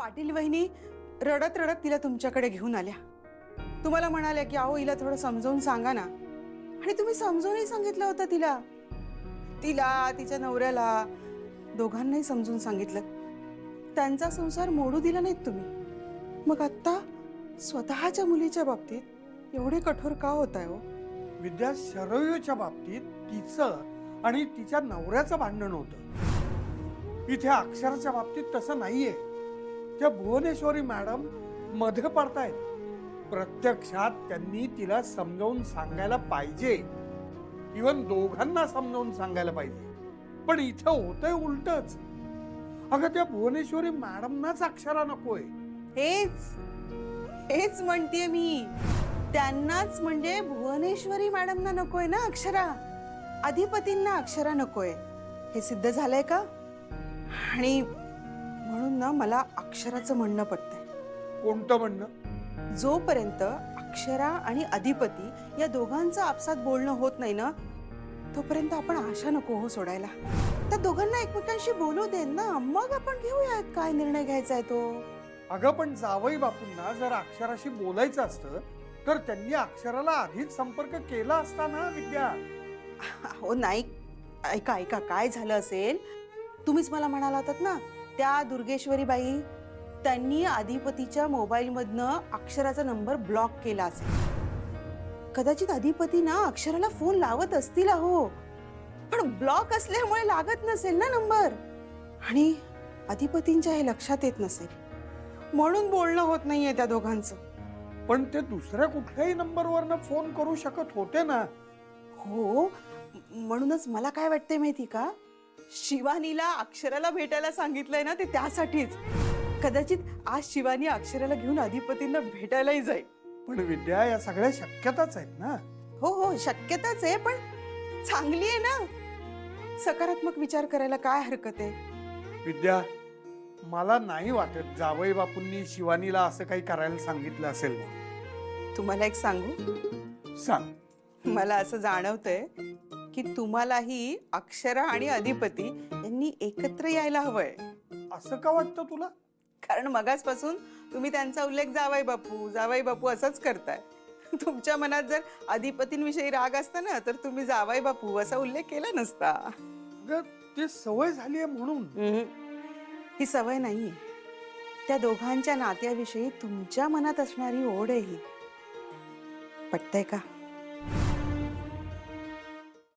पाटील वहिनी रडत रडत तिला तुमच्याकडे घेऊन आल्या. तुम्हाला म्हणाल्या की अहो हिला थोडं समजावून सांगा ना. आणि तुम्ही समजावूनही सांगितलं होतं तिला. तिला तिच्या नवऱ्याला दोघांनाही समजून सांगितलं. त्यांचा संसार मोडू दिला नाहीत तुम्ही. मग आता स्वतःच्या मुलीच्या बाबतीत एवढे कठोर का होताय हो? विद्या, शरयूच्या बाबतीत तिचं आणि तिच्या नवऱ्याचं भांडण होतं. इथे अक्षराच्या बाबतीत तसं नाहीये. त्या भुवनेश्वरी मॅडम मध्ये पडतायत. प्रत्यक्षात त्यांनी तिला समजावून सांगायला पाहिजे. इव्हन दोघांना समजावून सांगायला पाहिजे. पण इथं होतंय उलटच. अगं त्या भुवनेश्वरी मॅडमनाच अक्षरा नकोय. हेच म्हणतेय मी. त्यांनाच म्हणजे भुवनेश्वरी मॅडमना नकोय ना अक्षरा. अधिपतींना अक्षरा नकोय. हे सिद्ध झालंय का? आणि म्हणून ना मला अक्षराचं म्हणणं पटतंय. कोणतं म्हणणं? जोपर्यंत अक्षरा आणि अधिपती या दोघांचं आपसात बोलणं होत नाही ना, तोपर्यंत आपण आशा नको हो सोडायला. त्या दोघांना एकमेकांशी बोलू दे ना, मग आपण घेऊयात काय निर्णय घ्यायचा आहे तो. अगं पण जावई बापूंना जर अक्षराशी बोलायचं असतं तर त्यांनी अक्षराला आधीच संपर्क केला असता ना विद्या. हो नाही, ऐका ऐका काय झालं असेल. तुम्हीच मला म्हणाला होतात ना, त्या दुर्गेश्वरी बाई त्यांनी अधिपतीच्या मोबाईल मधनं अक्षराचा नंबर ब्लॉक केला असेल. कदाचित अधिपती ना अक्षराला फोन लावत असतील अहो, पण ब्लॉक असल्यामुळे लागत नसेल ना नंबर. आणि अधिपतींच्या हे लक्षात येत नसेल, म्हणून बोलणं होत नाहीये त्या दोघांचं. पण ते दुसऱ्या कुठल्याही नंबरवरनं फोन करू शकत होते ना. हो, म्हणूनच मला काय वाटतंय माहिती का, शिवानीला अक्षराला भेटायला सांगितलंय ना ते त्यासाठीच. कदाचित आज शिवानी अक्षराला घेऊन अधिपतींना भेटायलाही जाईल. पण विद्या, या सगळ्या शक्यताच आहेत ना. हो हो शक्यताच आहे, पण चांगली आहे ना. सकारात्मक विचार करायला काय हरकत आहे? विद्या, मला नाही वाटत जावई बापूंनी शिवानीला असं काही करायला सांगितलं असेल. तुम्हाला एक सांगू? सांग. मला असं जाणवतंय की तुम्हालाही अक्षरा आणि अधिपती यांनी एकत्र यायला हवंय. असं का वाटतं तुला? कारण मगासपासून तुम्ही त्यांचा उल्लेख जावई बापू असंच करताय. तुमच्या मनात जर अधिपतींविषयी राग असता ना, तर तुम्ही जावई बापू असा उल्लेख केला नसता. अगं ते सवय झाली आहे म्हणून. ही सवय नाहीये. त्या दोघांच्या नात्याविषयी तुमच्या मनात असणारी ओढ आहे ही. पटतंय का?